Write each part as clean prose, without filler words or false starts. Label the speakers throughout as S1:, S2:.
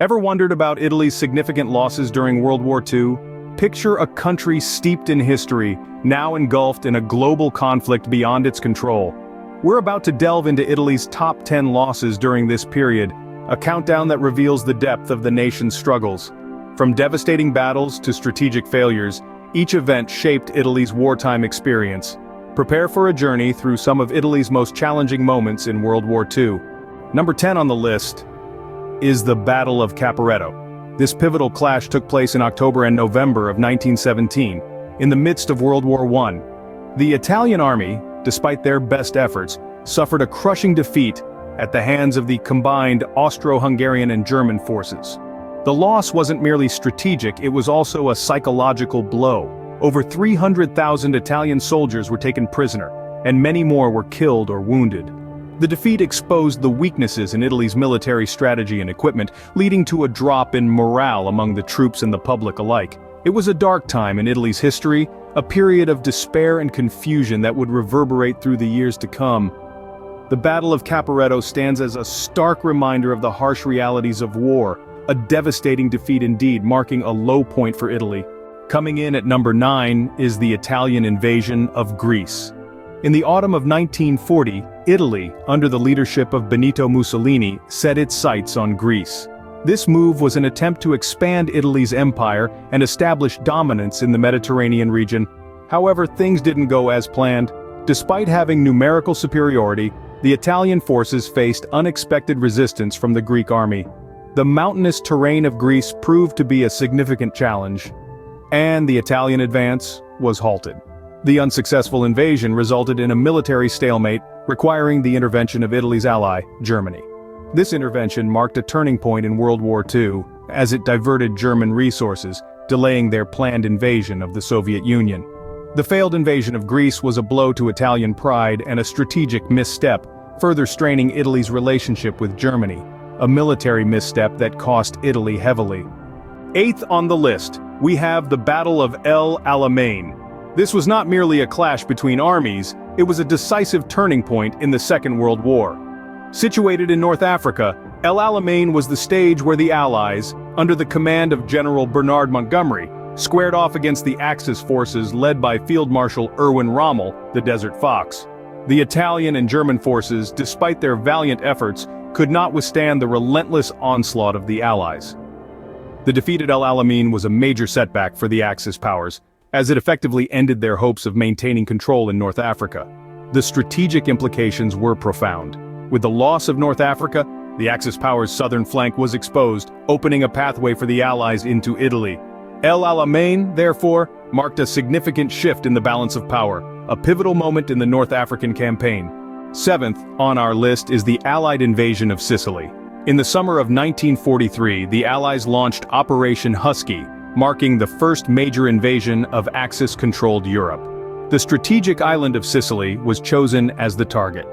S1: Ever wondered about Italy's significant losses during World War II? Picture a country steeped in history, now engulfed in a global conflict beyond its control. We're about to delve into Italy's top 10 losses during this period, a countdown that reveals the depth of the nation's struggles. From devastating battles to strategic failures, each event shaped Italy's wartime experience. Prepare for a journey through some of Italy's most challenging moments in World War II. Number 10 on the list is the Battle of Caporetto. This pivotal clash took place in October and November of 1917, in the midst of World War I. The Italian army, despite their best efforts, suffered a crushing defeat at the hands of the combined Austro-Hungarian and German forces. The loss wasn't merely strategic, it was also a psychological blow. Over 300,000 Italian soldiers were taken prisoner, and many more were killed or wounded. The defeat exposed the weaknesses in Italy's military strategy and equipment, leading to a drop in morale among the troops and the public alike. It was a dark time in Italy's history, a period of despair and confusion that would reverberate through the years to come. The Battle of Caporetto stands as a stark reminder of the harsh realities of war, a devastating defeat indeed, marking a low point for Italy. Coming in at number 9 is the Italian invasion of Greece. In the autumn of 1940, Italy, under the leadership of Benito Mussolini, set its sights on Greece. This move was an attempt to expand Italy's empire and establish dominance in the Mediterranean region. However, things didn't go as planned. Despite having numerical superiority, the Italian forces faced unexpected resistance from the Greek army. The mountainous terrain of Greece proved to be a significant challenge, and the Italian advance was halted. The unsuccessful invasion resulted in a military stalemate, requiring the intervention of Italy's ally, Germany. This intervention marked a turning point in World War II, as it diverted German resources, delaying their planned invasion of the Soviet Union. The failed invasion of Greece was a blow to Italian pride and a strategic misstep, further straining Italy's relationship with Germany, a military misstep that cost Italy heavily. 8th on the list, we have the Battle of El Alamein. This was not merely a clash between armies, it was a decisive turning point in the Second World War. Situated in North Africa, El Alamein was the stage where the Allies, under the command of General Bernard Montgomery, squared off against the Axis forces led by Field Marshal Erwin Rommel, the Desert Fox. The Italian and German forces, despite their valiant efforts, could not withstand the relentless onslaught of the Allies. The defeat at El Alamein was a major setback for the Axis powers, as it effectively ended their hopes of maintaining control in North Africa. The strategic implications were profound. With the loss of North Africa, the Axis powers' southern flank was exposed, opening a pathway for the Allies into Italy. El Alamein, therefore, marked a significant shift in the balance of power, a pivotal moment in the North African campaign. 7th on our list is the Allied invasion of Sicily. In the summer of 1943, the Allies launched Operation Husky, marking the first major invasion of Axis-controlled Europe. The strategic island of Sicily was chosen as the target.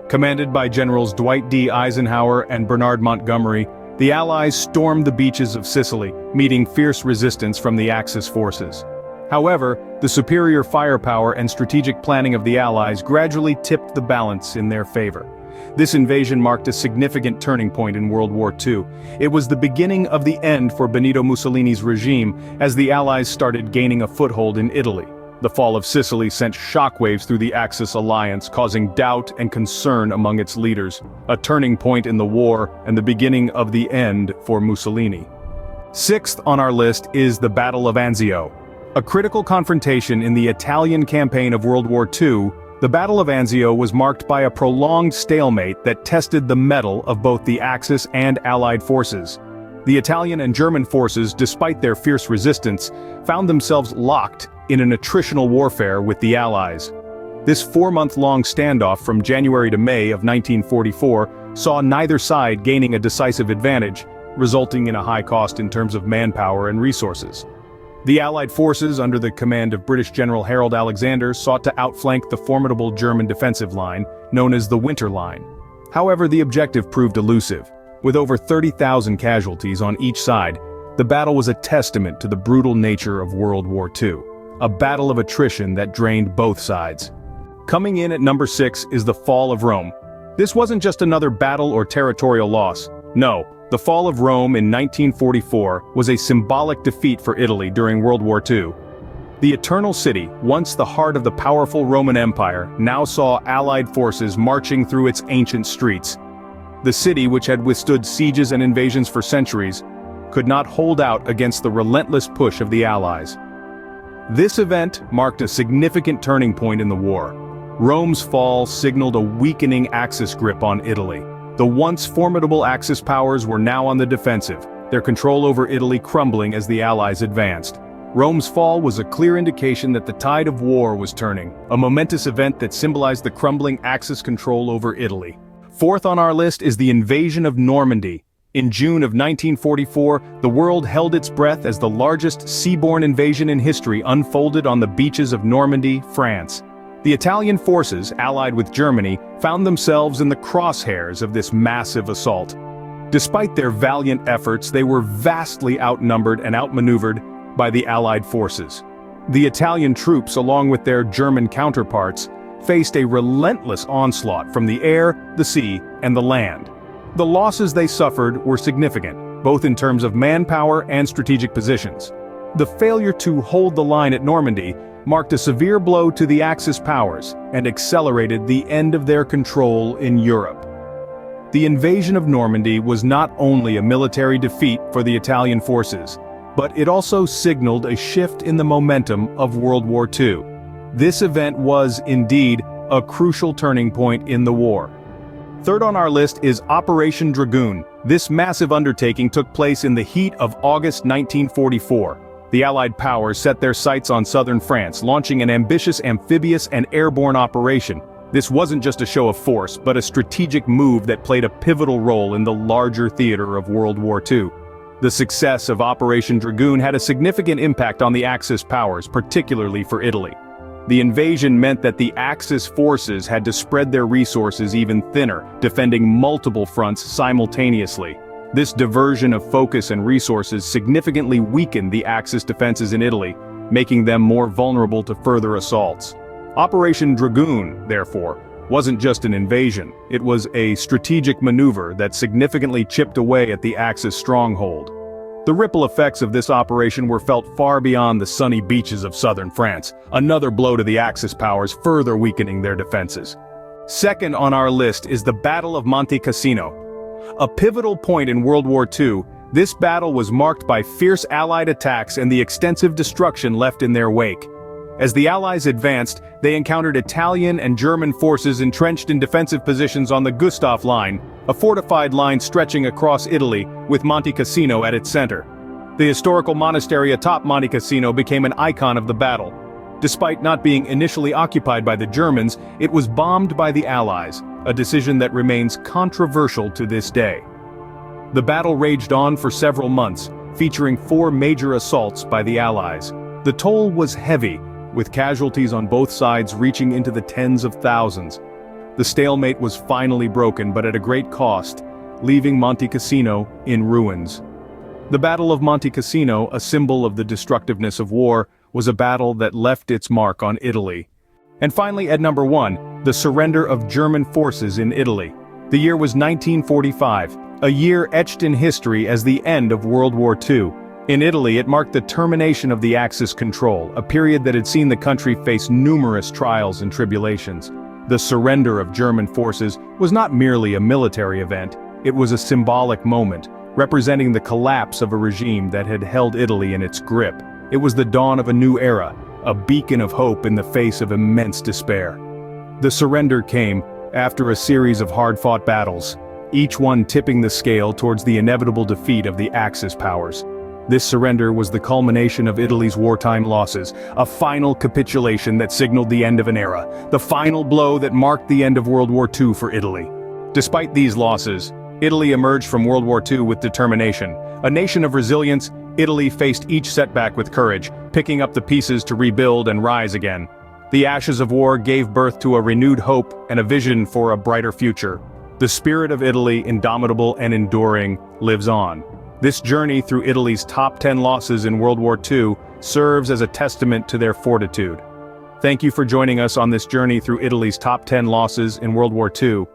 S1: Commanded by Generals Dwight D. Eisenhower and Bernard Montgomery, the Allies stormed the beaches of Sicily, meeting fierce resistance from the Axis forces. However, the superior firepower and strategic planning of the Allies gradually tipped the balance in their favor. This invasion marked a significant turning point in World War II. It was the beginning of the end for Benito Mussolini's regime as the Allies started gaining a foothold in Italy. The fall of Sicily sent shockwaves through the Axis alliance, causing doubt and concern among its leaders, a turning point in the war and the beginning of the end for Mussolini. 6th on our list is the Battle of Anzio. A critical confrontation in the Italian campaign of World War II, the Battle of Anzio was marked by a prolonged stalemate that tested the mettle of both the Axis and Allied forces. The Italian and German forces, despite their fierce resistance, found themselves locked in an attritional warfare with the Allies. This 4-month-long standoff from January to May of 1944 saw neither side gaining a decisive advantage, resulting in a high cost in terms of manpower and resources. The Allied forces, under the command of British General Harold Alexander, sought to outflank the formidable German defensive line, known as the Winter Line. However, the objective proved elusive. With over 30,000 casualties on each side, the battle was a testament to the brutal nature of World War II, a battle of attrition that drained both sides. Coming in at number 6 is the fall of Rome. This wasn't just another battle or territorial loss. No, the The fall of Rome in 1944 was a symbolic defeat for Italy during World War II. The Eternal City, once the heart of the powerful Roman Empire, now saw Allied forces marching through its ancient streets. The city, which had withstood sieges and invasions for centuries, could not hold out against the relentless push of the Allies. This event marked a significant turning point in the war. Rome's fall signaled a weakening Axis grip on Italy. The once formidable Axis powers were now on the defensive, their control over Italy crumbling as the Allies advanced. Rome's fall was a clear indication that the tide of war was turning, a momentous event that symbolized the crumbling Axis control over Italy. Fourth on our list is the Invasion of Normandy. In June of 1944, the world held its breath as the largest seaborne invasion in history unfolded on the beaches of Normandy, France. The Italian forces, allied with Germany, found themselves in the crosshairs of this massive assault. Despite their valiant efforts, they were vastly outnumbered and outmaneuvered by the Allied forces. The Italian troops, along with their German counterparts, faced a relentless onslaught from the air, the sea, and the land. The losses they suffered were significant, both in terms of manpower and strategic positions. The failure to hold the line at Normandy marked a severe blow to the Axis powers and accelerated the end of their control in Europe. The invasion of Normandy was not only a military defeat for the Italian forces, but it also signaled a shift in the momentum of World War II. This event was, indeed, a crucial turning point in the war. Third on our list is Operation Dragoon. This massive undertaking took place in the heat of August 1944. The Allied powers set their sights on southern France, launching an ambitious amphibious and airborne operation. This wasn't just a show of force, but a strategic move that played a pivotal role in the larger theater of World War II. The success of Operation Dragoon had a significant impact on the Axis powers, particularly for Italy. The invasion meant that the Axis forces had to spread their resources even thinner, defending multiple fronts simultaneously. This diversion of focus and resources significantly weakened the Axis defenses in Italy, making them more vulnerable to further assaults. Operation Dragoon, therefore, wasn't just an invasion, it was a strategic maneuver that significantly chipped away at the Axis stronghold. The ripple effects of this operation were felt far beyond the sunny beaches of southern France, another blow to the Axis powers, further weakening their defenses. Second on our list is the Battle of Monte Cassino. A pivotal point in World War II, this battle was marked by fierce Allied attacks and the extensive destruction left in their wake. As the Allies advanced, they encountered Italian and German forces entrenched in defensive positions on the Gustav Line, a fortified line stretching across Italy, with Monte Cassino at its center. The historical monastery atop Monte Cassino became an icon of the battle. Despite not being initially occupied by the Germans, it was bombed by the Allies, a decision that remains controversial to this day. The battle raged on for several months, featuring 4 major assaults by the Allies. The toll was heavy, with casualties on both sides reaching into the tens of thousands. The stalemate was finally broken, but at a great cost, leaving Monte Cassino in ruins. The Battle of Monte Cassino, a symbol of the destructiveness of war, was a battle that left its mark on Italy. And finally, at number 1, the surrender of German forces in Italy. The year was 1945, a year etched in history as the end of World War II. In Italy, it marked the termination of the Axis control, a period that had seen the country face numerous trials and tribulations. The surrender of German forces was not merely a military event, it was a symbolic moment, representing the collapse of a regime that had held Italy in its grip. It was the dawn of a new era, a beacon of hope in the face of immense despair. The surrender came after a series of hard-fought battles, each one tipping the scale towards the inevitable defeat of the Axis powers. This surrender was the culmination of Italy's wartime losses, a final capitulation that signaled the end of an era, the final blow that marked the end of World War II for Italy. Despite these losses, Italy emerged from World War II with determination. A nation of resilience, Italy faced each setback with courage, picking up the pieces to rebuild and rise again. The ashes of war gave birth to a renewed hope and a vision for a brighter future. The spirit of Italy, indomitable and enduring, lives on. This journey through Italy's top 10 losses in World War II serves as a testament to their fortitude. Thank you for joining us on this journey through Italy's top 10 losses in World War II.